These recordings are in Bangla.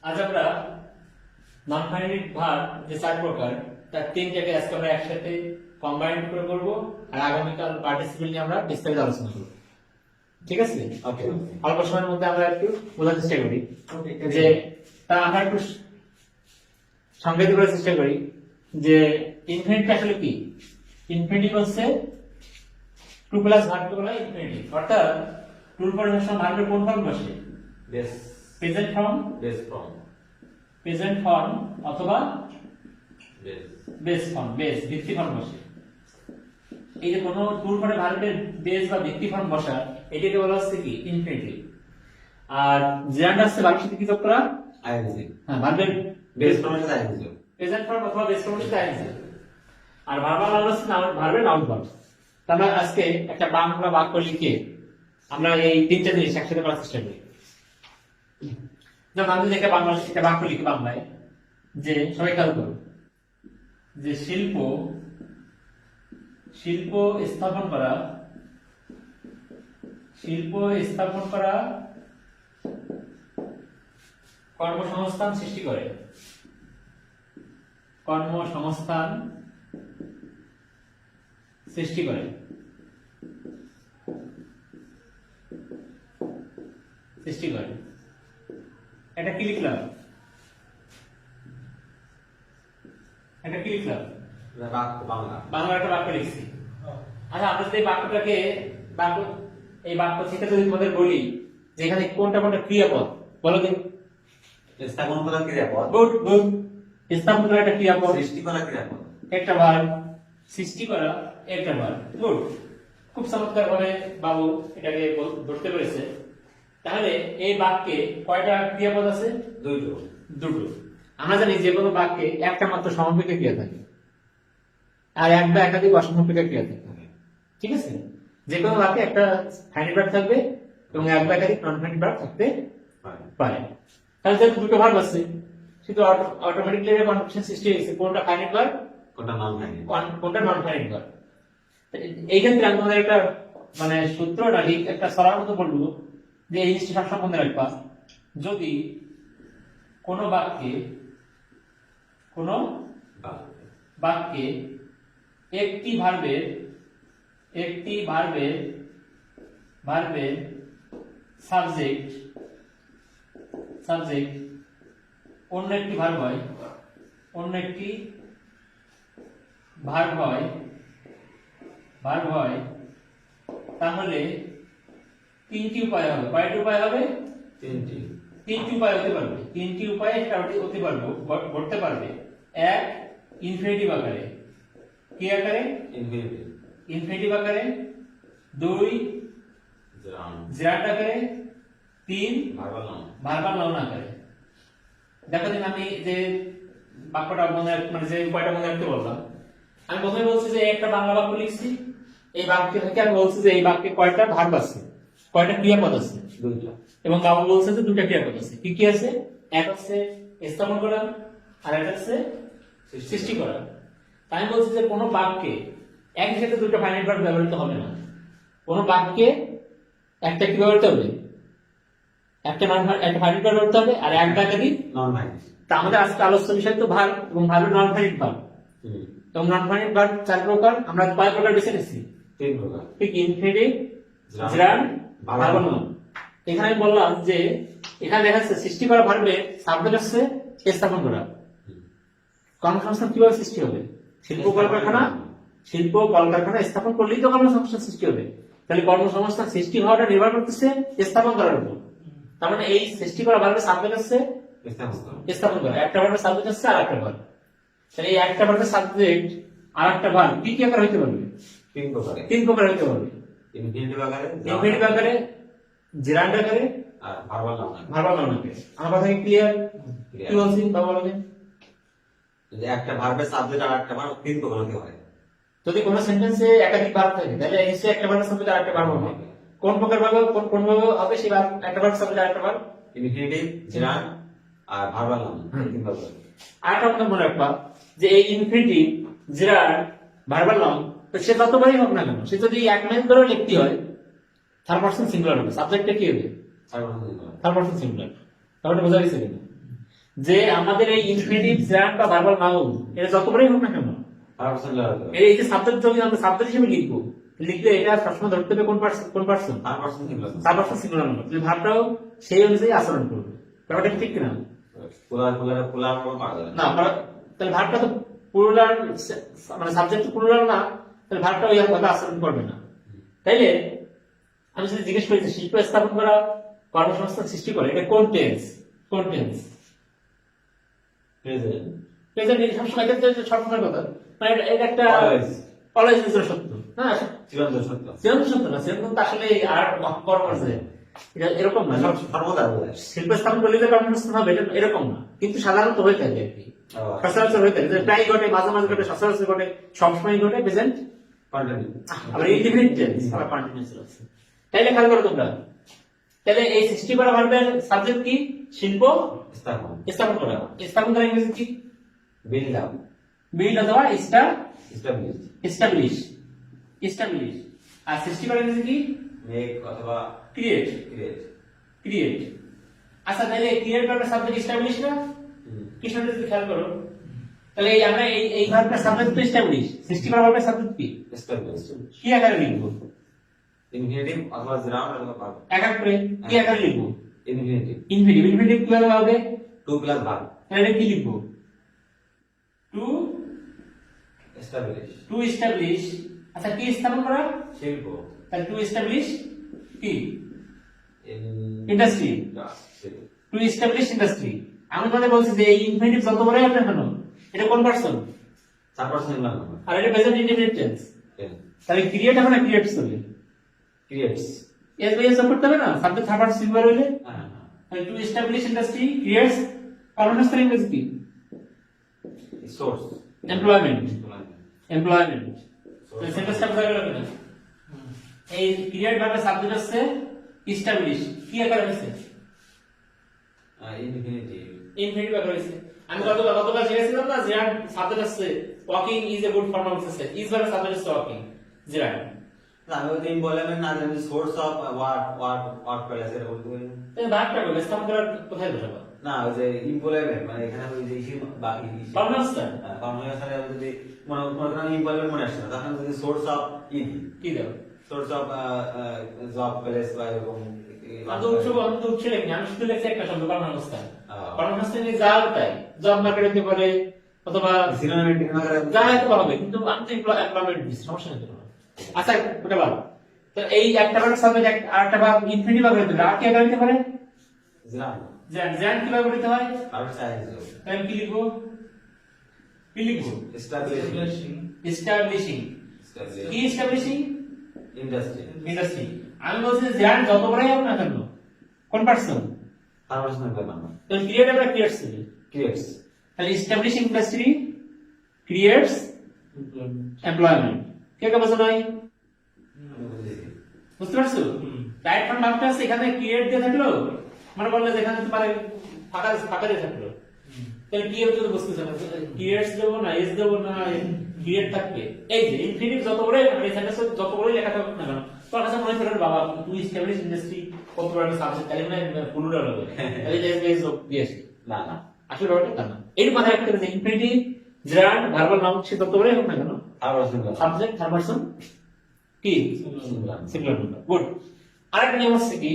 আজ আমরা নন ফাইনাইট ভার্ব যে চার প্রকার তার তিনটাকে আজকে আমরা একসাথে কম্বাইন করে করব আর আগামীকাল পার্টিসিপেন্ট নিয়ে আমরা বিস্তারিত আলোচনা করব। ঠিক আছে? ওকে, অল্প সময়ের মধ্যে আমরা একটু বোঝার চেষ্টা করি যে তা আমরা একটু সংজ্ঞায়িত করার চেষ্টা করি যে ইনফিনিটি আসলে কি। ইনফিনিটি হচ্ছে to plus verb to plus infinity, অর্থাৎ টুর পরে সব ভার্বের কোন ফর্ম বসে? Base present form, base form present form অথবা বেস বেস ফর্ম, বেস ভিত্তি ফর্ম বসে। এই যে কোনো টুর পরে ভার্বের বেস বা ভিত্তি ফর্ম বসা এটাকে বলা হচ্ছে কি ইনফিনিটিভ। আর জেন্ড আসছে ভার্বের সাথে কি যোগ করা? আইএনজি। হ্যাঁ, ভার্বের বেস ফর্মের সাথে আইএনজি। প্রেজেন্ট ফর্ম অথবা বেস ফর্মের সাথে আইএনজি। আর ভার্বাল নাউন হচ্ছে ভার্বের নাউন ফর্ম। তাহলে আজকে একটা বাংলা বাক্য লিখে আমরা এই তিনটা জিনিস একসাথে করার চেষ্টা করি। যেমন আমি একটা বাংলা একটা বাক্য লিখি বাংলায় যে সবাই খেয়াল করুন যে শিল্প শিল্প স্থাপন করা, শিল্প স্থাপন করা কর্মসংস্থান সৃষ্টি করে, কর্মসংস্থান সৃষ্টি করে। সৃষ্টি করে এটা কি লিখলাম? এটা কি লিখলাম? বাংলা বাংলা একটা বাক্য লিখছি। আচ্ছা, আমরা যদি এই বাক্যটাকে এই বাক্য থেকে যদি তোমাদের বলি যে এখানে কোনটা কোনটা ক্রিয়াপদ বলো দিন। স্থাপন করা ক্রিয়াপদ, গুড গুড। স্থাপন করা একটা ক্রিয়াপদ, সৃষ্টি করা ক্রিয়াপদ, একটা ভার্ব। সৃষ্টি করা একটা ভার্ব। গুড, খুব চমৎকার ভাবে বাবু এটাকে ধরতে পেরেছে। তাহলে এই বাক্যে কয়টা ক্রিয়াপদ আছে? দুটো। আমরা জানি যে কোনো বাক্যে একটা মাত্র সমাপিত ক্রিয়া থাকে আর এক বা একাধিক অসমাপিত ক্রিয়া থাকে। ঠিক আছে? যে কোনো বাক্যে একটা ফাইনাইট ভার্ব থাকবে এবং এক বা একাধিক নন ফাইনাইট ভার্ব থাকতে পারে। তাহলে যেহেতু দুটো ভার্ব আছে সেটা অটোমেটিক্যালি একটা কনফিউশন সৃষ্টি হয়েছে কোনটা ফাইনাইট ভার্ব কোনটা নন ফাইনাইট, কোনটা নন ফাইনাইট ভার্ব। এই ক্ষেত্রে আমি তোমাদের একটা মানে সূত্র না একটা সরার মতো বলবো যে এই জিনিসটা সবসময় মনে রাখবা। যদি কোন বাক্যে একটি ভার্বের সাবজেক্ট অন্য একটি ভার্ব হয় তাহলে তিনটি উপায় হবে। কয়টি উপায় হবে? তিনটি উপায় হতে পারবে। তিনটি উপায়ে এটা ঘটতে পারবে। এক, ইনফিনিটিভ আকারে। কি আকারে? ইনফিনিটিভ আকারে। দুই, জেরান্ড আকারে। তিন, ভার্বাল নাউন আকারে। দেখো দিন আমি যে বাক্যটা মানে যে উপায়টা মনে রাখতে বললাম, আমি প্রথমে বলছি যে একটা বাংলা বাক্য লিখছি। এই বাক্য থেকে আমি বলছি যে এই বাক্যে কয়টা ভার্ব আছে, কয়টা ক্রিয়াপদ আছে? দুইটা। এবং বাবু বলছে যে দুটা ক্রিয়াপদ আছে। কি কি আছে? এক হচ্ছে স্থাপন করা আর একটা হচ্ছে সৃষ্টি করা। তাই আমি বলছি যে কোনো বাক্যে একই সাথে দুটো ফাইনাইট ভার্ব ব্যবহৃত হবে না। কোনো বাক্যে একটা কি ব্যবহৃত হবে? একটা ফাইনাইট ভার্ব ব্যবহৃত হবে আর একটা একাধিক নন ফাইনাইট। তা আমাদের আজকে আলোচ্য বিষয় তো ভার্ব এবং ভার্বের নন ফাইনাইট ভার্ব। এবং নন ফাইনাইট ভার্ব চার প্রকার। আমরা কয় প্রকার বেছে নিচ্ছি? তিন প্রকার। ঠিক, ইনফিনিটিভ, জেরান্ড, ভার্বাল নাউন। এখানে আমি বললাম যে এখানে দেখা যাচ্ছে সৃষ্টি করা ভার্বে সাবজেক্ট হচ্ছে স্থাপন করা। কর্মসংস্থান কিভাবে সৃষ্টি হবে? শিল্প কলকারখানা স্থাপন করলেই তো কর্মসংস্থান সৃষ্টি হবে। তাহলে কর্মসংস্থান সৃষ্টি হওয়াটা নির্ভর করতেছে স্থাপন করার উপর। তার মানে এই সৃষ্টি করা ভার্বে সাবজেক্ট হচ্ছে স্থাপন করা। একটা ভার্বের সাবজেক্ট হচ্ছে আর একটা ভার্ব। তাহলে এই একটা ভার্বের সাবজেক্ট আর একটা ভার্ব কি কি আকার হইতে পারবে? তিন প্রকার হইতে পারবে। ইনফিনিটিভ আকারে, জেরান্ড আকারে আর ভার্বাল নাউন আকারে। আমার কথা কি ক্লিয়ার? কি বলছি বাবা বলেন? যদি একটা ভার্বের সাবজেক্ট আর একটা ভার্ব তিন প্রকার হতে পারে। যদি কোনো সেন্টেন্সে একাধিক ভার্ব থাকে তাহলে নিশ্চয়ই একটা ভার্বের সাবজেক্ট আর একটা ভার্ব হবে। কোন প্রকার ভাবে কোন ভাবে হবে সেই ভার্ব? একটা ভার্বের সাবজেক্ট আর একটা ভার্ব। ইনফিনিটিভ, জেরান্ড আর ভার্বাল নাউন তিন প্রকার। আরেকটা কথা মনে রাখবা যে এই ইনফিনিটিভ, জেরান্ড, ভার্বাল নাউন তো সে যতবারই হোক না কেন, সে যদি এক লাইন ধরে লিখতে হয় থার্ড পারসন সিঙ্গুলার হবে। সাবজেক্টটা কি হবে? Third person singular. তাহলে বোঝা গেছে কিনা? যে আমাদের এই ইনফিনিটিভ জেরান্ড বা ভার্বাল নাউন এটা যতবারই হোক না কেন, ভার্ব সেন্স লাগাতে হবে এই যে সাবজেক্ট যদি আমরা সাবজেক্ট হিসেবে লিখবো, লিখলে এটা সবসময় ধরতে হবে কোন পার্সন ভার্ব সেন্স সিঙ্গুলার সাবপার্সন সিঙ্গুলার নাম্বার, যে ভার্বটাও সেই অনুযায়ী আচরণ করবে। ব্যাপারটা কি ঠিক কিনা? পুলার কোনো পারা যাবে না। না আমরা তাহলে ভার্বটা তো প্লুরাল, মানে সাবজেক্ট প্লুরাল না, তাহলে ভার্বটা ওই ভাবে আচরণ করবে না। তাইলে আমি যদি জিজ্ঞেস করি যে শিল্প স্থাপন করা কর্মসংস্থান সৃষ্টি করে, এটা কোন টেন্স? কোন টেন্স? Present present. সবসময় এটা যে সবসময় কথা, মানে এটা একটা Always. অলওয়েজ সত্য না, চিরন্তন সত্য চিরন্তন সত্য না, চিরন্তন তো আসলে আর কর্ম আছে, এটা এরকম না। সর্বদা বোঝায়। শিল্প স্থাপন করলে যে কর্মসংস্থান হবে এটা এরকম না, কিন্তু সাধারণত হয়ে থাকে আর কি, ও, সচরাচর হয়ে থাকে, যে প্রায় ঘটে, মাঝে মাঝে ঘটে, সচরাচর ঘটে, সবসময় ঘটে প্রেজেন্ট। কন্টিনিউ আবার ইনডিফিনিট টেন্স আবার কন্টিনিউয়াস আছে। তাইলে খেয়াল করো তোমরা, তাহলে এই সৃষ্টি করা ভার্বের সাবজেক্ট কি? শিল্প স্থাপন স্থাপন করা। স্থাপন করা ইংরেজি কি? বিল্ড আপ বিল্ড অথবা এস্টাবলিশ এস্টাবলিশ। এস্টাবলিশ। আর সৃষ্টি করা ইংরেজি কি? মেক অথবা ক্রিয়েট। Create create. আচ্ছা তাহলে ক্রিয়েট ভার্বের সাবজেক্ট এস্টাবলিশ না? কি শুনতে যদি খেয়াল করো, তাহলে এই আমরা এই ভার্বের সাবজেক্ট তো এস্টাবলিশ, সৃষ্টি করা ভার্বের সাবজেক্ট কি? এস্টাবলিশ কি আকারে লিখবো? ইনফিনিটিভ অথবা জিরাউন্ড অথবা ভার্ব এক এক করে কি আকারে লিখবো? Infinitive infinitive. ইনফিনিটিভ কিভাবে হবে? টু প্লাস ভার্ব তাহলে কি লিখবো? To establish to establish. আচ্ছা কি স্থাপন করা? শিল্প তাহলে টু এস্টাবলিশ কি? In industry. To establish industry. আমি তোমাদের বলছি যে এই ইনফিনিটিভ যত বড়ই হবে না কেন, এটা কোন পারসন? সাবপার্সন সিঙ্গুলার নাম্বার আর এটা প্রেজেন্ট ইনডিফিনিট টেন্স। তাহলে ক্রিয়েট হবে না ক্রিয়েটস হবে? ক্রিয়েটস এস বাই এস করতে হবে না, সাবজেক্ট থার্ড পারসন সিঙ্গুলার হইলে। হ্যাঁ তাহলে টু এস্টাবলিশ ইন্ডাস্ট্রি ক্রিয়েটস কর্মসংস্থান ইংরেজি কি? Source employment. এমপ্লয়মেন্ট। তো সেন্টেন্সটা বোঝা গেল কিনা? এই ক্রিয়েট ভার্বের সাবজেক্ট হচ্ছে এস্টাবলিশ। কি আকারে হয়েছে? ইনফিনিটিভ ইনফিনিটিভ আকারে হয়েছে। আমি গতবার শিখেছিলাম না, জিরান সাবজেক্ট হচ্ছে walking is a good form of exercise. Is ভার্বের সাবজেক্ট হচ্ছে ওয়াকিং। জিরান আমি ওই দিন বললাম না যে সোর্স অফ ওয়ার্ক প্লেস এটা বলতে পারি না। এই ভার্বটা বলে স্থাপন করার কোথায় বসাবো? না ওই যে ইমপ্লয়মেন্ট মানে এখানে ওই যে ইসি বাকি কর্মসংস্থান কর্মসংস্থানে যদি মনে করেন ইমপ্লয়মেন্ট মনে আসছে না, তখন যদি সোর্স অফ ইডি কি দাও? সোর্স অফ জব প্লেস বা এরকম আমি তো উৎস লিখিনি, আমি শুধু লিখছি একটা শব্দ কর্মসংস্থান। আহ। কর্মসংস্থানে যা তাই জব মার্কেট হতে পারে অথবা সিনোনিম যা হতে হবে, কিন্তু আমি তো এমপ্লয়মেন্ট দিচ্ছি, সমস্যা নেই কোনো। আচ্ছা ওটা ভালো। তো এই একটা ভার্বের সাবজেক্ট আর একটা ভার্ব ইনফিনিটিভ ভাবে হতে পারে, আর কি আকারে হতে পারে? জিরান জ্যান কিভাবে বলতে হয়? আর সাইজ তাহলে কি লিখবো? কি লিখবো? Establishing establishing. কি এস্টাবলিশিং? Industry industry. আমি বলছি যে জ্যান যত বড়ই হোক না কেন, কোন পারসন? কর্মসংস্থান নাম্বার তো ক্রিয়েট আমরা ক্রিয়েটস করি। ক্রিয়েটস তাহলে এস্টাবলিশিং ইন্ডাস্ট্রি ক্রিয়েটস এমপ্লয়মেন্ট। কে কে বোঝা নাই? বুঝতে পারছো? ডাইরেক্ট ফর্ম ভাবটা আছে, এখানে ক্রিয়েট দিয়ে থাকলো, মানে বললে যে এখানে পারে ফাঁকা ফাঁকা দিয়ে থাকলো, তাহলে ক্রিয়েট যদি বুঝতেছে না, ক্রিয়েটস দেবো না, এস দেবো না, ক্রিয়েট থাকবে। এই যে ইনফিনিটিভ যত বড় এই সেন্টেন্স যত বড় লেখা থাকুক না কেন, তোর কাছে মনে করে বাবা তুই এস্টাবলিশ ইন্ডাস্ট্রি কত বড় একটা সাবজেক্ট, তাহলে মানে পুরোটা হবে, তাহলে এস বেস অফ দিয়েছি। না না আসলে ব্যাপারটা তা না। এর মাথায় রাখতে হবে যে ইনফিনিটিভ জেরান্ড ভার্বাল নাউন সে যত বড়ই হোক না কেন, কর্মসংস্থান সাবজেক্ট থার্ড পারসন কি সিঙ্গুলার নাম্বার। গুড। আরেকটা নিয়ম হচ্ছে কি,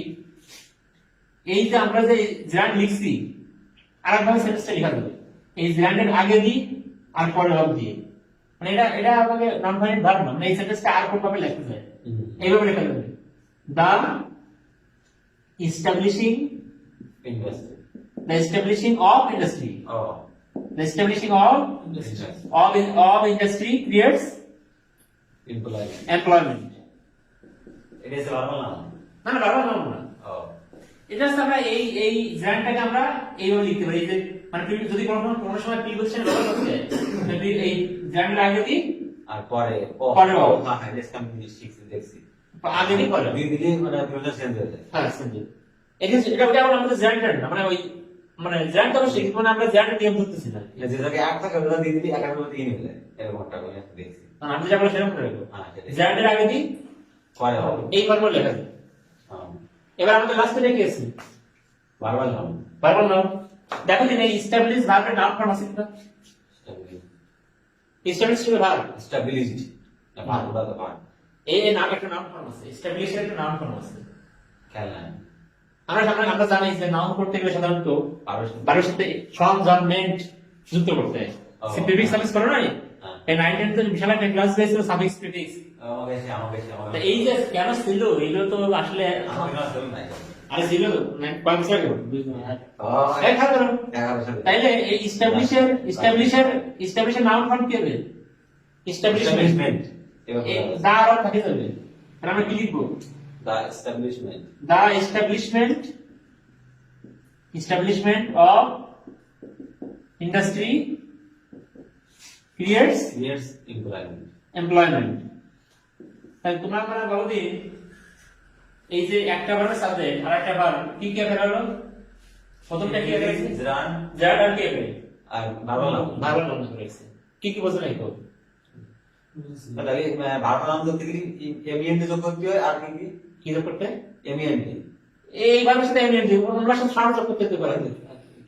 এই যে আমরা যে জেরান্ড লিখছি আরেকভাবে সেন্টেন্সটা লেখা যাবে, এই জেরান্ডের আগে দিই আর পরে ভাব দিয়ে, মানে এটা আমাকে নন ফাইনাইট ভার্ব না, মানে এই সেন্টেন্সটা আর কোন ভাবে লেখা যায়, এইভাবে লেখা যাবে। The establishing industry the establishing of industry, ও the establishing of industry creates employment employment. এটা হচ্ছে ভার্বাল নাম না না বারবার নাও না, ও এটা হচ্ছে আমরা এই জেরান্ডটাকে আমরা এইভাবে লিখতে পারি যে মানে যদি কোনো সময় প্রিপোজিশন ব্যবহার করতে চাই, তাহলে এই জেরান্ডের আগে দিই আর পরে পরে ও। হ্যাঁ হ্যাঁ দেখছি আমি শিখছি দেখছি আগে দিই পরে দুই দিলে মানে প্রিপোজিশন চেঞ্জ হয়ে যায় হ্যাঁ সঞ্জয়, এটা ওটা আমাদের জেরান্ড না, মানে ওই মানে জেরান্ড তো শিখি, মানে আমরা জেরান্ড নিয়ম ধরতেছি না, যে জায়গায় এক থাকে ওটা দিয়ে দিলে একার মধ্যে তিন হয়ে যায় এরকম একটা করে দেখছি মানে আমি যেটা সেরকম করে রাখবো, হ্যাঁ সেটাই। জেরান্ডের আগে দিই পরে হবে এই ফর্মুলা লেখা যায়। হ্যাঁ এবার আমাদের লাস্টে রেখে গেছি ভার্বাল নাম ভার্বাল নাউন, দেখো দিন এই এস্টাবলিশ ভার্বের নাউন ফর্ম আছে কিনা? এস্টাবলিশ এর verb Stability. The part of the part. এই নাম একটা নাউন ফর্ম আছে, এস্টাবলিশ এর একটা নাউন ফর্ম আছে। Caroline. আমরা জানি যে নাউন করতে গেলে সাধারণত Parush. ভার্বের সাথে সন জন মেন্ট যুক্ত করতে হয়। প্রিফিক্স সাফিক্স করো না? এই 9 10 বিশাল একটা ক্লাস দিয়েছিল সাফিক্স প্রিফিক্স। তো এই যে কেন ছিল এগুলো তো আসলে আরে ছিল কয়েক বছর আগে এই খারাপ করো। তাইলে এই এস্টাবলিশের নাউন ফর্ম কি হবে? এস্টাবলিশমেন্ট। দা আর থাকে যাবে। তাহলে আমরা কি লিখবো? The establishment. The establishment of industry creates Creates employment. employment. তাহলে তোমরা মানে বলো দিন এই যে একটা ভার্বের সাথে আরেকটা ভার্ব কি কি ফেরালো? প্রথমটা কি আছে? Zran. জার্ড আর কি হবে? আর ভালো নাম। ভার্ব নাম করেছে। কি কি বোঝো নাই তো? তাহলে ভালো নাম ধরতে গেলে এমইএনটি যোগ করতে হয় আর কি কি যোগ করতে? এমইএনটি। এই ভার্বের সাথে এমএনডি আমরা সাথে সারা যোগ করতে পারি।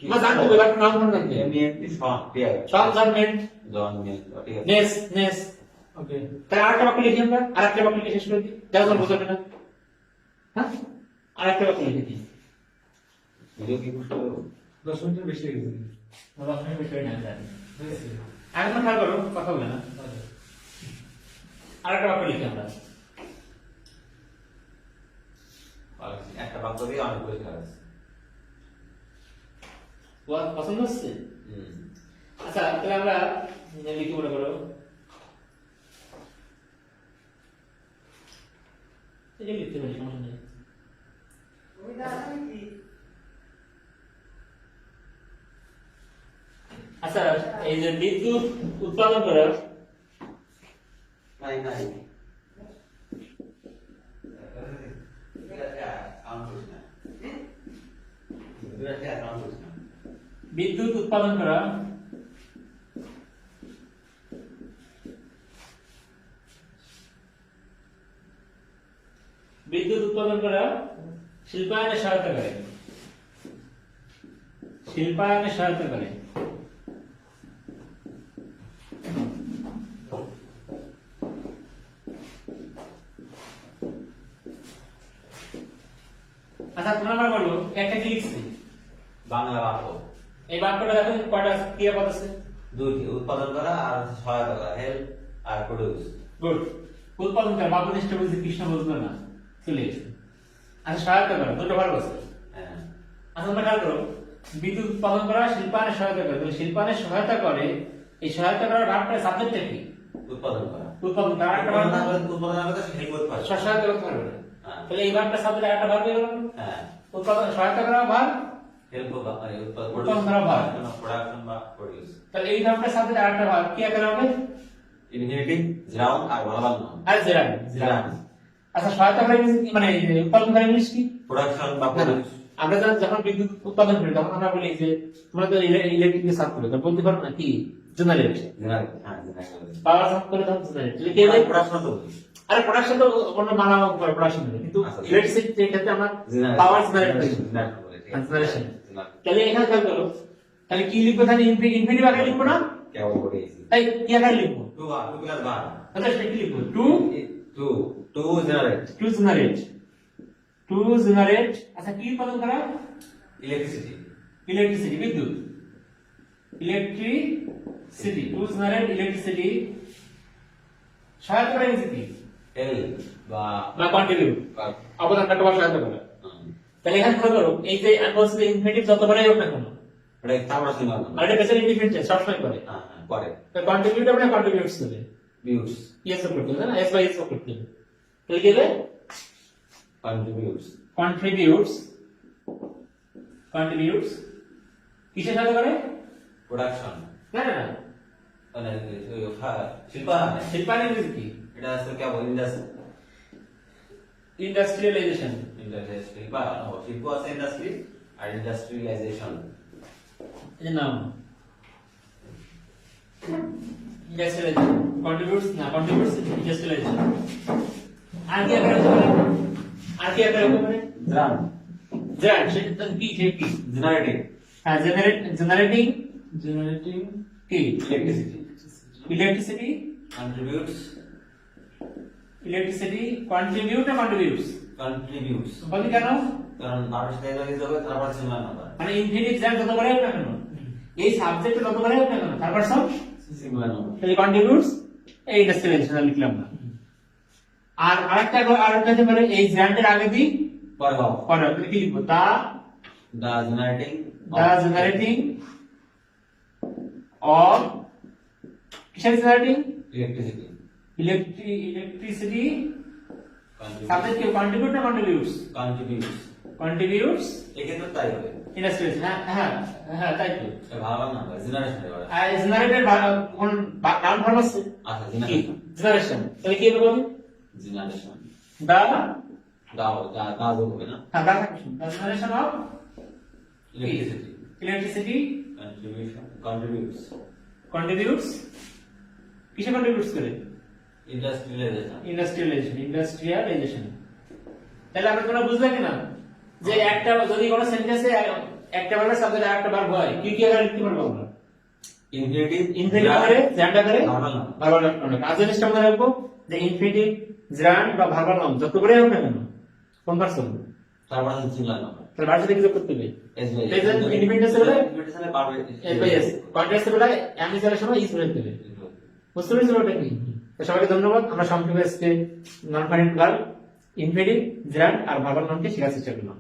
আমরা জানতে হবে ভার্বের নাম কোনটা কি? এমইএনটি সন ক্লিয়ার। সন জন মেন্ট জন মিল ঠিক আছে। নেস ওকে। তাহলে আরেকটা বাক্য লিখি আমরা, আরেকটা বাক্য লিখে শেষ করে দিই। যাও বোঝাবে না। হ্যাঁ? আরেকটা বাক্য লিখে দিই। ভিডিও কি করতে হবে? 10 মিনিটের বেশি হয়ে গেছে। বাবা আপনি বিষয় না জানেন। এখন খেয়াল করো কথা বলে না। আরেকটা বাক্য লিখি আমরা। একটা বাক্য দিয়ে অনেক কিছু কাজ আছে। পছন্দ হচ্ছে? আচ্ছা তাহলে আমরা লিখি মনে করো এটা লিখতে পারি সমস্যা নেই। আচ্ছা এই যে বিদ্যুৎ উৎপাদন করা নাই নাই এটা কাউন্ট করছ না। এটা কাউন্ট করছ না। বিদ্যুৎ উৎপাদন করা বিদ্যুৎ উৎপাদন করা শিল্পায়নে সহায়তা করে। শিল্পায়নে সহায়তা করে। আচ্ছা তোমরা আমার বলো একটা কি লিখছি? বাংলা বাক্য এই বাক্যটা দেখো কয়টা ক্রিয়াপদ আছে? দুইটি উৎপাদন করা আর সহায়তা করা হেল্প আর প্রোডিউস। গুড। উৎপাদন করা বাবু নিষ্ঠ বলছে কৃষ্ণ বলতো না চলে গেছে। আচ্ছা সহায়তা করা দুটো ভার্ব আছে। হ্যাঁ আচ্ছা তোমরা খেয়াল করো বিদ্যুৎ উৎপাদন করা শিল্পায়নে সহায়তা করে। তাহলে শিল্পায়নে সহায়তা করে এই সহায়তা করার ভার্বটার সাবজেক্টটা কি? উৎপাদন করা। উৎপাদন করা একটা ভার্ব না উৎপাদন না করতে হেল্প করতে পারে। সহায়তা করতে পারবে না। হ্যাঁ। তাহলে এই ভার্বটার সাবজেক্ট একটা ভার্ব হলো হ্যাঁ উৎপাদন সহায়তা করা ভার্ব হেল্প মানে উৎপাদন করা ভার্ব। প্রোডাকশন বা প্রোডিউস। তাহলে এই ভার্বটার সাবজেক্ট আরেকটা ভার্ব কি আকারে হবে? ইনফিনিটিভ গ্রাউন্ড আর ভার্বাল নাউন। আর জেরান জিরান আচ্ছা সহায়তা করে ইংলিশ কি? মানে উৎপাদন করে ইংলিশ কি? প্রোডাকশন বা প্রোডিউস। আমরা যখন বিদ্যুৎ উৎপাদন করি তখন আমরা বলি যে তোমরা তো ইলেকট্রিক সার্ভ করে বলতে পারো না কি জেনারেট জেনারেল হ্যাঁ জেনারেল। পাওয়ার সার্ভ করে তখন জেনারেট প্রোডাকশন তো বলি। আরে প্রোডাকশন তো অন্য মানা করে প্রোডাকশন কিন্তু আচ্ছা, ইলেকট্রিসিটি ক্ষেত্রে আমরা জেনারেল পাওয়ার জেনারেট করি। জেনারেল বলে ঠিক আছে। Generation general. তাহলে এখানে খেয়াল করো তাহলে কি লিখবো? তাহলে ইনফিনিটিভ আকারে লিখবো না? কেমন করে এসি তাই কি আকারে লিখবো? টু আর টু প্লাস বার তাহলে সেটা কি লিখবো? To to generate to generate to generate. আচ্ছা কি উৎপাদন করা? ইলেকট্রিসিটি ইলেকট্রিসিটি বিদ্যুৎ ইলেকট্রিসিটি টু জেনারেট ইলেকট্রিসিটি সহায়তা করে কি? হেল্প বা বা কন্ট্রিবিউট অবদান রাখা বা সহায়তা করা। তাহলে এখানে মনে করো এই যে আমি বলছি ইনফিনিটিভ যতবারই হোক না কেন এটা তারপর শুনলাম আর এটা প্রেজেন্ট ইনডিফিনিট সবসময় করে। হ্যাঁ হ্যাঁ পরে তো কন্ট্রিবিউট হবে না কন্ট্রিবিউটস হবে? ভিউস ইয়েস করতে হবে না এস বাই এস করতে হবে। তাহলে কি হবে? কন্ট্রিবিউটস কন্ট্রিবিউটস কন্ট্রিবিউটস কিসের সাথে করে? প্রোডাকশন না না না মানে শিল্প শিল্পায়ন ইংরেজি কি? এটা আসলে কি বলে ইন্ডাস্ট্রি ইন্ডাস্ট্রিয়ালাইজেশন। ইন্ডাস্ট্রি বা শিল্প আছে ইন্ডাস্ট্রি আর ইন্ডাস্ট্রিয়ালাইজেশন এই যে নাম ইন্ডাস্ট্রিয়ালাইজেশন কন্ট্রিবিউটস না কন্ট্রিবিউটস ইন্ডাস্ট্রিয়ালাইজেশন। আর কি আকারে হতে পারে? আর কি আকারে হতে পারে? জেনারেল জেনারেট সেটা কি জেনারেটিং হ্যাঁ জেনারেটিং জেনারেটিং কি ইলেকট্রিসিটি ইলেকট্রিসিটি কন্ট্রিবিউটস কন্ট্রিবিউট না কন্ট্রিবিউটস কন্ট্রিবিউটস বলি কেন কারণ বারোর সাথে যোগ দিতে হবে তারপর সিঙ্গুলার নাম্বার মানে ইনফিনিট জ্যাম যতবারই হোক না কেন এই সাবজেক্টে যতবারই হোক না কেন তারপর সব সিঙ্গুলার নাম্বার তাহলে কন্ট্রিবিউটস এই ইন্ডাস্ট্রিয়ালাইজেশন লিখলাম না আর আরেকটা হতে পারে এই জ্যান্ডের আগে দিই পরে পাবো পরে তাহলে কি লিখবো দা জেনারেটিং অফ কিসের জেনারেটিং ইলেকট্রিসিটি ইলেকট্রিসিটি সাবজেক্ট কি কন্ট্রিবিউট না কন্ট্রিবিউটস কন্ট্রিবিউটস এক্ষেত্রে তাই হবে ইন্ডাস্ট্রিয়ালাইজেশন হ্যাঁ হ্যাঁ তাই তো ভালো নাম্বার জেনারেশন এবারে আর জেনারেটেড কোন নাউন ভার্ব আছে আচ্ছা কি জেনারেশন তাহলে কি হবে বলি জেনারেশন দা দা যোগ হবে না হ্যাঁ the generation of electricity electricity contributes contributes কিসে কন্ট্রিবিউটস করে ইন্ডাস্ট্রিয়ালাইজেশন তাহলে আমরা তোমরা বুঝলে কিনা যে একটা যদি কোনো সেন্টেন্সে একটা ভার্বের সাথে আরেকটা ভার্ব হয় কি কি আকারে লিখতে পারবো আমরা ইনফিনিটিভ ইনফিনিটিভ আকারে জ্যান্ড আকারে নরমাল নাম্বার ভার্বাল নাউন কাজ জিনিসটা মনে রাখবো যে ইনফিনিটিভ জ্যান্ড বা ভার্বাল নাউন যত করে হোক না কেন কোন পারসন তারপর সিঙ্গুলার নাম্বার তাহলে ভার্ব সাথে কি যোগ করতে হবে এস বাই এই যে ইন্ডিপেন্ডেন্স হলে ইন্ডিপেন্ডেন্স পারবে এস বাই এস কন্ট্রাস্ট হলে আমি যারা সময় ইস বলতে হবে বুঝতে পেরেছো ওটা কি তো সবাইকে ধন্যবাদ আমরা সংক্ষেপে আজকে নন ফাইনাল ভার্ব ইনফিনিটিভ জ্যান্ড আর ভার্বাল নাউনকে শেখার চেষ্টা করলাম